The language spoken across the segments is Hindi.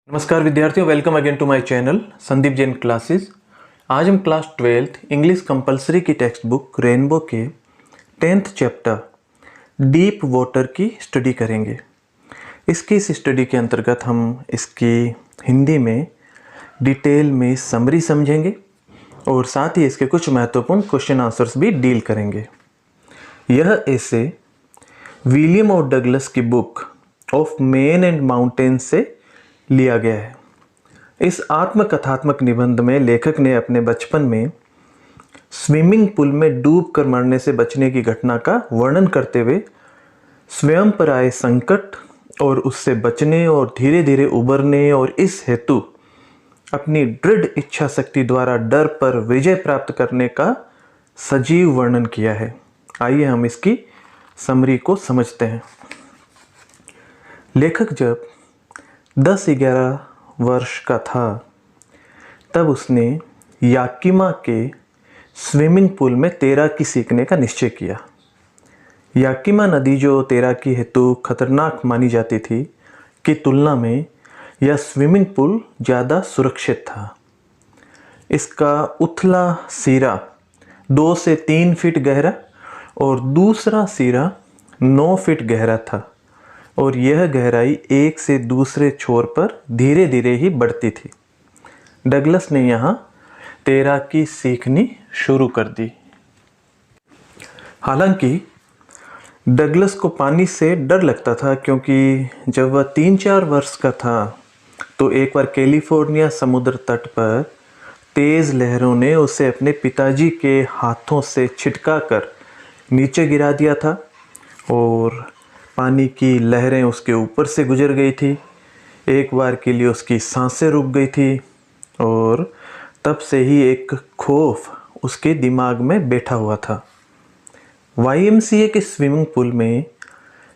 नमस्कार विद्यार्थियों, welcome again to my channel Sandeep Jain classes. आज हम क्लास 12th इंग्लिश कंपलसरी की टेक्स्ट बुक रेनबो के 10th चैप्टर डीप वाटर की स्टडी करेंगे। इस स्टडी के अंतर्गत हम इसकी हिंदी में डिटेल में समरी समझेंगे और साथ ही इसके कुछ महत्वपूर्ण क्वेश्चन आंसर्स भी डील करेंगे। यह ऐसे विलियम और डगलस की book of man and mountain से लिया गया है। इस आत्मकथात्मक निबंध में लेखक ने अपने बचपन में स्विमिंग पूल में डूब कर मरने से बचने की घटना का वर्णन करते हुए स्वयं पर आए संकट और उससे बचने और धीरे धीरे उबरने और इस हेतु अपनी दृढ़ इच्छा शक्ति द्वारा डर पर विजय प्राप्त करने का सजीव वर्णन किया है। आइए हम इसकी समरी को समझते हैं। लेखक जब 10-11 वर्ष का था तब उसने याकिमा के स्विमिंग पूल में तैराकी सीखने का निश्चय किया। याकिमा नदी जो तैराकी हेतु खतरनाक मानी जाती थी की तुलना में यह स्विमिंग पूल ज़्यादा सुरक्षित था। इसका उथला सिरा 2 से 3 फीट गहरा और दूसरा सिरा 9 फीट गहरा था और यह गहराई एक से दूसरे छोर पर धीरे धीरे ही बढ़ती थी। डगलस ने यहाँ तैराकी सीखनी शुरू कर दी। हालांकि डगलस को पानी से डर लगता था, क्योंकि जब वह 3-4 वर्ष का था तो एक बार कैलिफोर्निया समुद्र तट पर तेज़ लहरों ने उसे अपने पिताजी के हाथों से छिटका कर नीचे गिरा दिया था और पानी की लहरें उसके ऊपर से गुजर गई थी। एक बार के लिए उसकी सांसें रुक गई थी और तब से ही एक खौफ उसके दिमाग में बैठा हुआ था। YMCA के स्विमिंग पूल में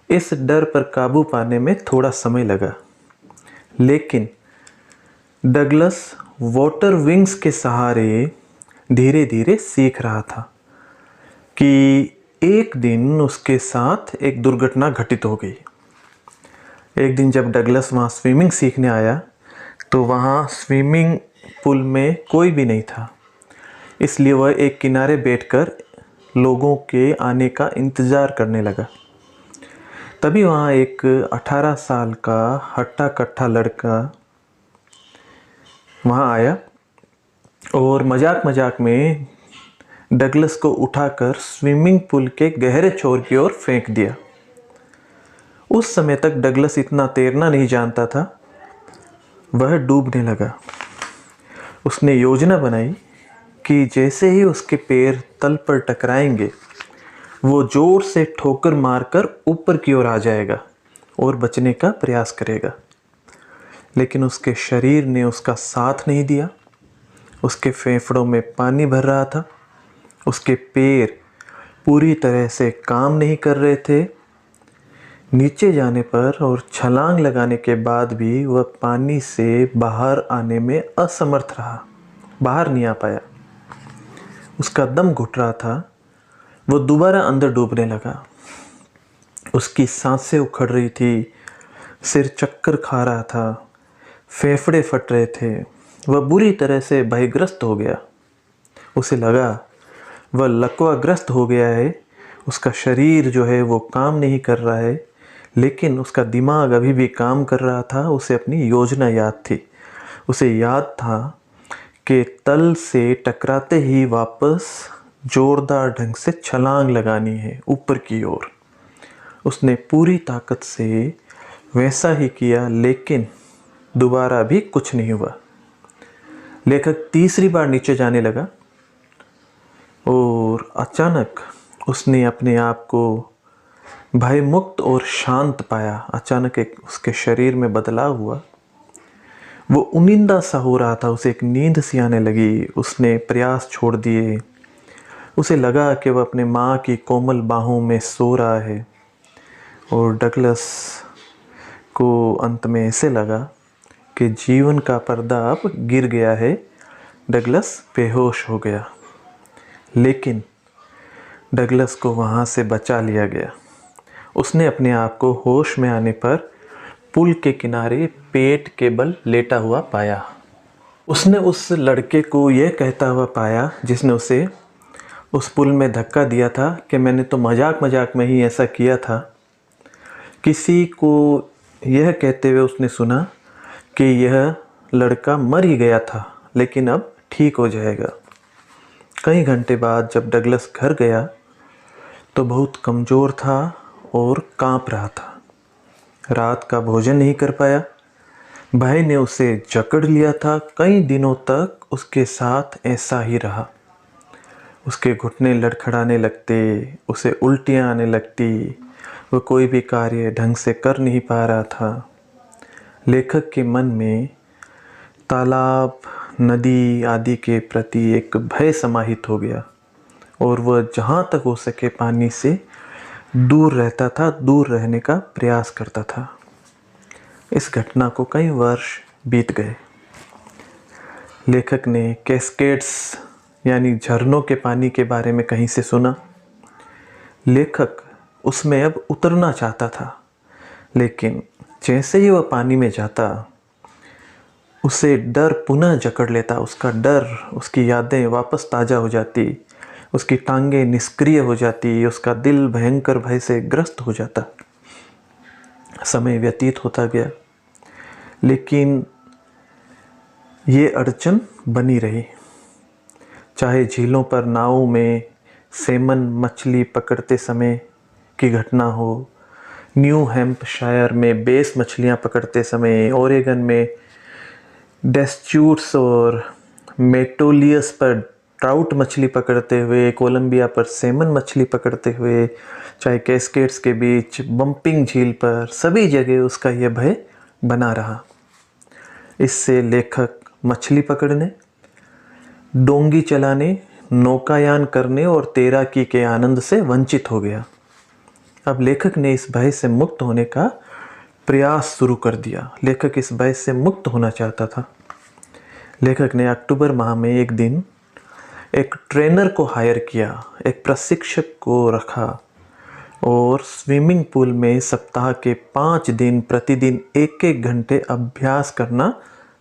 इस डर पर काबू पाने में थोड़ा समय लगा, लेकिन डगलस वाटर विंग्स के सहारे धीरे धीरे सीख रहा था कि एक दिन उसके साथ एक दुर्घटना घटित हो गई। एक दिन जब डगलस वहाँ स्विमिंग सीखने आया तो वहाँ स्विमिंग पूल में कोई भी नहीं था, इसलिए वह एक किनारे बैठकर लोगों के आने का इंतज़ार करने लगा। तभी वहाँ एक 18 साल का हट्टा कट्टा लड़का वहाँ आया और मजाक मजाक में डगलस को उठाकर स्विमिंग पूल के गहरे छोर की ओर फेंक दिया। उस समय तक डगलस इतना तैरना नहीं जानता था, वह डूबने लगा। उसने योजना बनाई कि जैसे ही उसके पैर तल पर टकराएंगे वो जोर से ठोकर मारकर ऊपर की ओर आ जाएगा और बचने का प्रयास करेगा, लेकिन उसके शरीर ने उसका साथ नहीं दिया। उसके फेफड़ों में पानी भर रहा था, उसके पैर पूरी तरह से काम नहीं कर रहे थे। नीचे जाने पर और छलांग लगाने के बाद भी वह पानी से बाहर आने में असमर्थ रहा, बाहर नहीं आ पाया। उसका दम घुट रहा था। वो दोबारा अंदर डूबने लगा। उसकी सांसें उखड़ रही थी, सिर चक्कर खा रहा था, फेफड़े फट रहे थे। वह बुरी तरह से भयग्रस्त हो गया। उसे लगा वह लकवाग्रस्त हो गया है। उसका शरीर जो है वो काम नहीं कर रहा है, लेकिन उसका दिमाग अभी भी काम कर रहा था। उसे अपनी योजना याद थी। उसे याद था कि तल से टकराते ही वापस जोरदार ढंग से छलांग लगानी है ऊपर की ओर। उसने पूरी ताकत से वैसा ही किया, लेकिन दोबारा भी कुछ नहीं हुआ। लेखक तीसरी बार नीचे जाने लगा और अचानक उसने अपने आप को भयमुक्त और शांत पाया। अचानक एक उसके शरीर में बदलाव हुआ। वो उनिंदा सा हो रहा था, उसे एक नींद सी आने लगी। उसने प्रयास छोड़ दिए। उसे लगा कि वह अपने माँ की कोमल बाहों में सो रहा है और डगलस को अंत में ऐसे लगा कि जीवन का पर्दा अब गिर गया है। डगलस बेहोश हो गया, लेकिन डगलस को वहाँ से बचा लिया गया। उसने अपने आप को होश में आने पर पुल के किनारे पेट के बल लेटा हुआ पाया। उसने उस लड़के को यह कहता हुआ पाया जिसने उसे उस पुल में धक्का दिया था कि मैंने तो मजाक मजाक में ही ऐसा किया था। किसी को यह कहते हुए उसने सुना कि यह लड़का मर ही गया था लेकिन अब ठीक हो जाएगा। कई घंटे बाद जब डगलस घर गया तो बहुत कमज़ोर था और कांप रहा था। रात का भोजन नहीं कर पाया। भाई ने उसे जकड़ लिया था। कई दिनों तक उसके साथ ऐसा ही रहा। उसके घुटने लड़खड़ाने लगते, उसे उल्टियाँ आने लगती, वह कोई भी कार्य ढंग से कर नहीं पा रहा था। लेखक के मन में तालाब, नदी आदि के प्रति एक भय समाहित हो गया और वह जहाँ तक हो सके पानी से दूर रहता था, दूर रहने का प्रयास करता था। इस घटना को कई वर्ष बीत गए। लेखक ने कैस्केड्स यानी झरनों के पानी के बारे में कहीं से सुना। लेखक उसमें अब उतरना चाहता था, लेकिन जैसे ही वह पानी में जाता उसे डर पुनः जकड़ लेता। उसका डर, उसकी यादें वापस ताज़ा हो जाती, उसकी टांगें निष्क्रिय हो जाती, उसका दिल भयंकर भय से ग्रस्त हो जाता। समय व्यतीत होता गया, लेकिन ये अड़चन बनी रही। चाहे झीलों पर नाव में सेमन मछली पकड़ते समय की घटना हो, न्यू हैम्पशायर में बेस मछलियाँ पकड़ते समय, ओरेगन में डेस्च्यूट्स और मेटोलियस पर ट्राउट मछली पकड़ते हुए, कोलंबिया पर सेमन मछली पकड़ते हुए, चाहे कैस्केड्स के बीच बम्पिंग झील पर, सभी जगह उसका यह भय बना रहा। इससे लेखक मछली पकड़ने, डोंगी चलाने, नौकायान करने और तैराकी के आनंद से वंचित हो गया। अब लेखक ने इस भय से मुक्त होने का प्रयास शुरू कर दिया। लेखक इस भय से मुक्त होना चाहता था। लेखक ने अक्टूबर माह में एक दिन एक ट्रेनर को हायर किया, एक प्रशिक्षक को रखा और स्विमिंग पूल में सप्ताह के 5 दिन प्रतिदिन 1-1 घंटे अभ्यास करना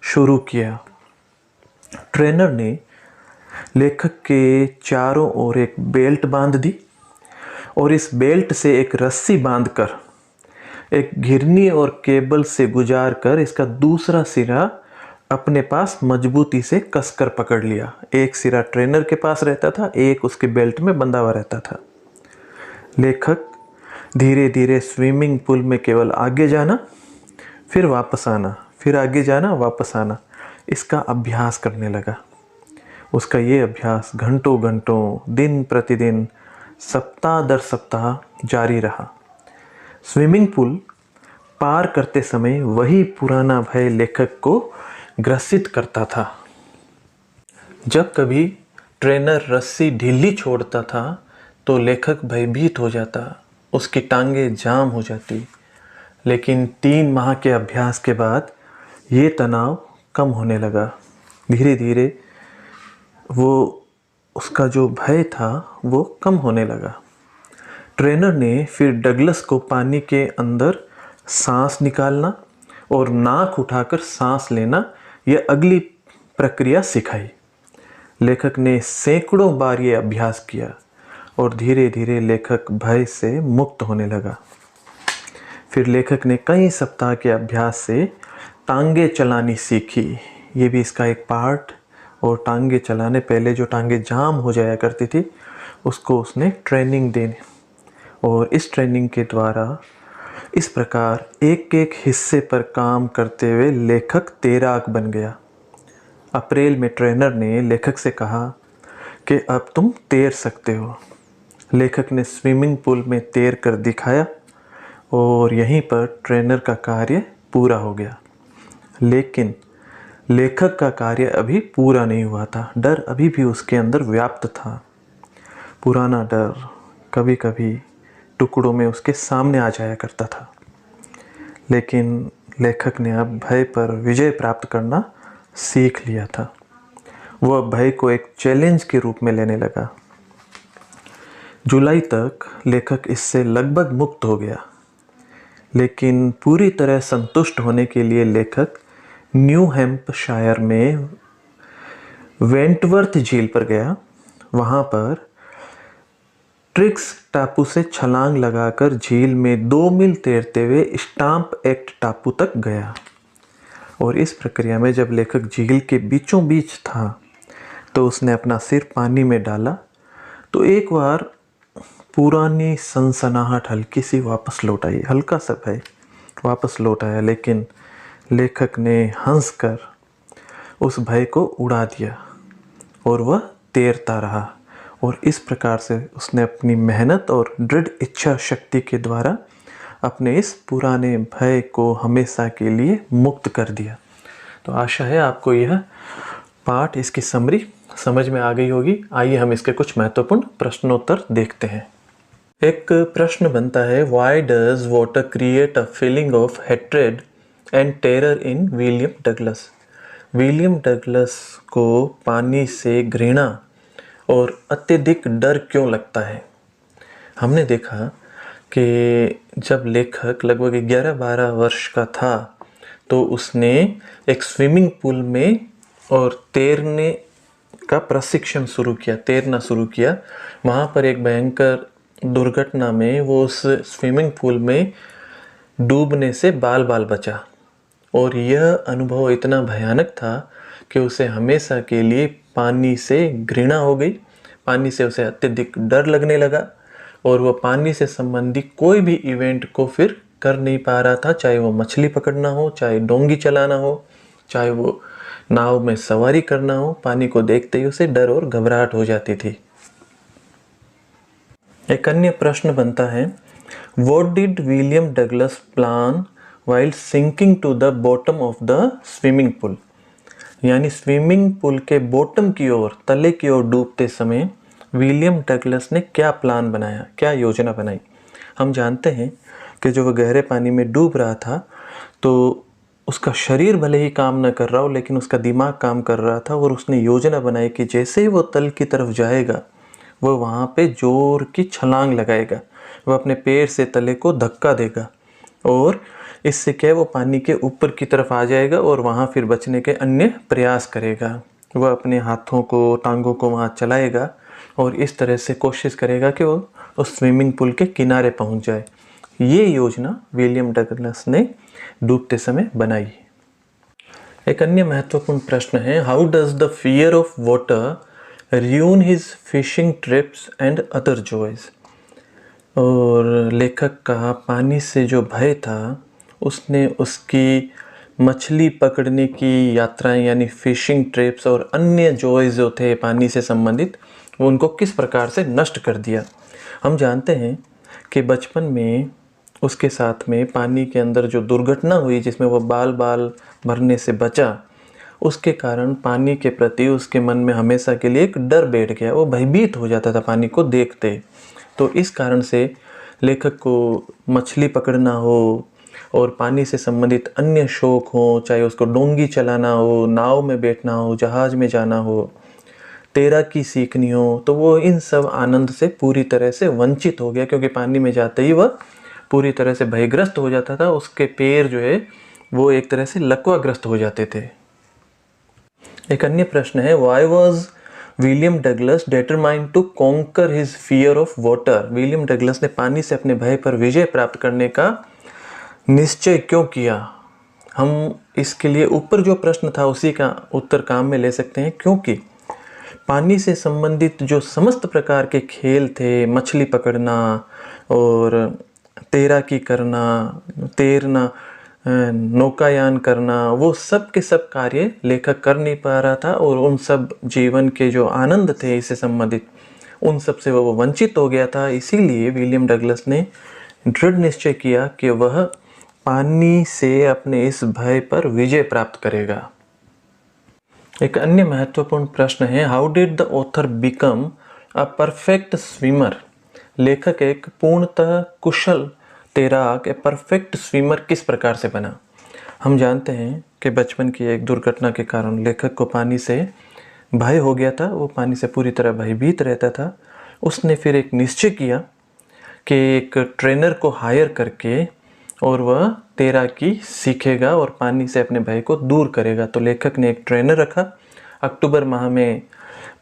शुरू किया। ट्रेनर ने लेखक के चारों ओर एक बेल्ट बांध दी और इस बेल्ट से एक रस्सी बांधकर एक घिरनी और केबल से गुजार कर इसका दूसरा सिरा अपने पास मजबूती से कसकर पकड़ लिया। एक सिरा ट्रेनर के पास रहता था, एक उसके बेल्ट में बंधा हुआ रहता था। लेखक धीरे धीरे स्विमिंग पूल में केवल आगे जाना, फिर वापस आना, फिर आगे जाना, वापस आना, इसका अभ्यास करने लगा। उसका ये अभ्यास घंटों घंटों, दिन प्रतिदिन, सप्ताह दर सप्ताह जारी रहा। स्विमिंग पूल पार करते समय वही पुराना भय लेखक को ग्रसित करता था। जब कभी ट्रेनर रस्सी ढीली छोड़ता था तो लेखक भयभीत हो जाता, उसकी टांगें जाम हो जाती। लेकिन 3 माह के अभ्यास के बाद ये तनाव कम होने लगा। धीरे धीरे उसका जो भय था वो कम होने लगा। ट्रेनर ने फिर डगलस को पानी के अंदर सांस निकालना और नाक उठाकर सांस लेना, यह अगली प्रक्रिया सिखाई। लेखक ने सैकड़ों बार ये अभ्यास किया और धीरे धीरे लेखक भय से मुक्त होने लगा। फिर लेखक ने कई सप्ताह के अभ्यास से टांगे चलानी सीखी। ये भी इसका एक पार्ट। और टांगे चलाने, पहले जो टांगे जाम हो जाया करती थी उसको उसने ट्रेनिंग देनी, और इस ट्रेनिंग के द्वारा इस प्रकार एक एक हिस्से पर काम करते हुए लेखक तैराक बन गया। अप्रैल में ट्रेनर ने लेखक से कहा कि अब तुम तैर सकते हो। लेखक ने स्विमिंग पूल में तैर कर दिखाया और यहीं पर ट्रेनर का कार्य पूरा हो गया। लेकिन लेखक का कार्य अभी पूरा नहीं हुआ था। डर अभी भी उसके अंदर व्याप्त था। पुराना डर कभी कभी टुकड़ों में उसके सामने आ जाया करता था। लेकिन लेखक ने अब भय पर विजय प्राप्त करना सीख लिया था। वह भय को एक चैलेंज के रूप में लेने लगा। जुलाई तक लेखक इससे लगभग मुक्त हो गया। लेकिन पूरी तरह संतुष्ट होने के लिए लेखक न्यू हैम्पशायर में वेंटवर्थ झील पर गया। वहाँ पर ट्रिक्स टापू से छलांग लगाकर झील में 2 मील तैरते हुए स्टाम्प एक्ट टापू तक गया। और इस प्रक्रिया में जब लेखक झील के बीचों बीच था तो उसने अपना सिर पानी में डाला तो एक बार पुरानी सनसनाहट हल्की सी वापस लौट आई, हल्का सा भय वापस लौट आया। लेकिन लेखक ने हंसकर उस भय को उड़ा दिया और वह तैरता रहा। और इस प्रकार से उसने अपनी मेहनत और दृढ़ इच्छा शक्ति के द्वारा अपने इस पुराने भय को हमेशा के लिए मुक्त कर दिया। तो आशा है आपको यह पाठ, इसकी समरी समझ में आ गई होगी। आइए हम इसके कुछ महत्वपूर्ण प्रश्नोत्तर देखते हैं। एक प्रश्न बनता है, why does water create a feeling of hatred and terror in William Douglas. William Douglas को पानी से घृणा और अत्यधिक डर क्यों लगता है। हमने देखा कि जब लेखक लगभग 11-12 वर्ष का था तो उसने एक स्विमिंग पूल में और तैरने का प्रशिक्षण शुरू किया, तैरना शुरू किया। वहाँ पर एक भयंकर दुर्घटना में वो उस स्विमिंग पूल में डूबने से बाल बाल बचा। और यह अनुभव इतना भयानक था कि उसे हमेशा के लिए पानी से घृणा हो गई, पानी से उसे अत्यधिक डर लगने लगा और वह पानी से संबंधित कोई भी इवेंट को फिर कर नहीं पा रहा था, चाहे वो मछली पकड़ना हो, चाहे डोंगी चलाना हो, चाहे वो नाव में सवारी करना हो। पानी को देखते ही उसे डर और घबराहट हो जाती थी। एक अन्य प्रश्न बनता है, what did William Douglas plan while sinking to the bottom of the swimming pool. यानी स्विमिंग पूल के बॉटम की ओर, तले की ओर डूबते समय विलियम डगलस ने क्या प्लान बनाया, क्या योजना बनाई। हम जानते हैं कि जो वह गहरे पानी में डूब रहा था तो उसका शरीर भले ही काम न कर रहा हो लेकिन उसका दिमाग काम कर रहा था। और उसने योजना बनाई कि जैसे ही वो तल की तरफ जाएगा वह वहाँ पे जोर की छलांग लगाएगा, वह अपने पैर से तले को धक्का देगा और इससे क्या है, वो पानी के ऊपर की तरफ आ जाएगा और वहाँ फिर बचने के अन्य प्रयास करेगा। वह अपने हाथों को, टांगों को वहाँ चलाएगा और इस तरह से कोशिश करेगा कि वो उस स्विमिंग पूल के किनारे पहुँच जाए। ये योजना विलियम डगलस ने डूबते समय बनाई। एक अन्य महत्वपूर्ण प्रश्न है, how does the fear of water ruin his fishing trips and other joys। और लेखक का पानी से जो भय था उसने उसकी मछली पकड़ने की यात्राएं यानी फिशिंग ट्रिप्स और अन्य जॉयज जो थे पानी से संबंधित, वो उनको किस प्रकार से नष्ट कर दिया। हम जानते हैं कि बचपन में उसके साथ में पानी के अंदर जो दुर्घटना हुई जिसमें वो बाल बाल भरने से बचा, उसके कारण पानी के प्रति उसके मन में हमेशा के लिए एक डर बैठ गया। वो भयभीत हो जाता था पानी को देखते। तो इस कारण से लेखक को मछली पकड़ना हो और पानी से संबंधित अन्य शौक हो, चाहे उसको डोंगी चलाना हो, नाव में बैठना हो, जहाज में जाना हो, तैराकी सीखनी हो, तो वो इन सब आनंद से पूरी तरह से वंचित हो गया। क्योंकि पानी में जाते ही वह पूरी तरह से भयग्रस्त हो जाता था। उसके पैर जो है वो एक तरह से लकवाग्रस्त हो जाते थे। एक अन्य प्रश्न है, why was William Douglas determined to conquer his fear of water. William Douglas ने पानी से अपने भय पर विजय प्राप्त करने का निश्चय क्यों किया। हम इसके लिए ऊपर जो प्रश्न था उसी का उत्तर काम में ले सकते हैं। क्योंकि पानी से संबंधित जो समस्त प्रकार के खेल थे, मछली पकड़ना और तैराकी करना, तैरना, नौकायान करना, वो सब के सब कार्य लेखक कर नहीं पा रहा था। और उन सब जीवन के जो आनंद थे इससे संबंधित, उन सब से वो वंचित हो गया था। इसीलिए विलियम डगलस ने दृढ़ निश्चय किया कि वह पानी से अपने इस भय पर विजय प्राप्त करेगा। एक अन्य महत्वपूर्ण प्रश्न है, how did the author become a perfect swimmer. लेखक एक पूर्णतः कुशल तैराक, ए परफेक्ट स्विमर किस प्रकार से बना। हम जानते हैं कि बचपन की एक दुर्घटना के कारण लेखक को पानी से भय हो गया था। वो पानी से पूरी तरह भयभीत रहता था। उसने फिर एक निश्चय किया कि एक ट्रेनर को हायर करके और वह तैराकी सीखेगा और पानी से अपने भय को दूर करेगा। तो लेखक ने एक ट्रेनर रखा। अक्टूबर माह में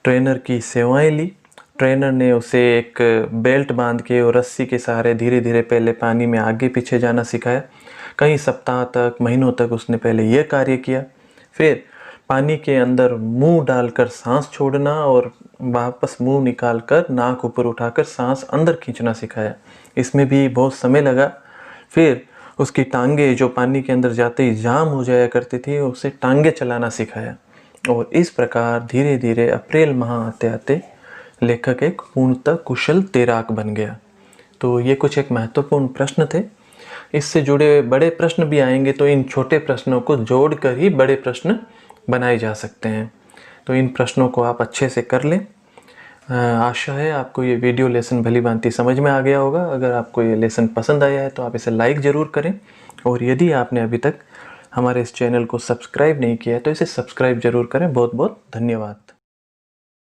ट्रेनर की सेवाएं ली। ट्रेनर ने उसे एक बेल्ट बांध के और रस्सी के सहारे धीरे धीरे पहले पानी में आगे पीछे जाना सिखाया। कई सप्ताह तक, महीनों तक उसने पहले यह कार्य किया। फिर पानी के अंदर मुंह डालकर सांस छोड़ना और वापस मुंह निकालकर नाक ऊपर उठाकर सांस अंदर खींचना सिखाया। इसमें भी बहुत समय लगा। फिर उसकी टांगे जो पानी के अंदर जाते ही जाम हो जाया करती थी, उसे टांगे चलाना सिखाया। और इस प्रकार धीरे धीरे अप्रैल माह आते आते लेखक एक पूर्णतः कुशल तैराक बन गया। तो ये कुछ एक महत्वपूर्ण प्रश्न थे। इससे जुड़े बड़े प्रश्न भी आएंगे, तो इन छोटे प्रश्नों को जोड़कर ही बड़े प्रश्न बनाए जा सकते हैं। तो इन प्रश्नों को आप अच्छे से कर लें। आशा है आपको ये वीडियो लेसन भली भांति समझ में आ गया होगा। अगर आपको ये लेसन पसंद आया है तो आप इसे लाइक ज़रूर करें, और यदि आपने अभी तक हमारे इस चैनल को सब्सक्राइब नहीं किया है तो इसे सब्सक्राइब ज़रूर करें। बहुत बहुत धन्यवाद।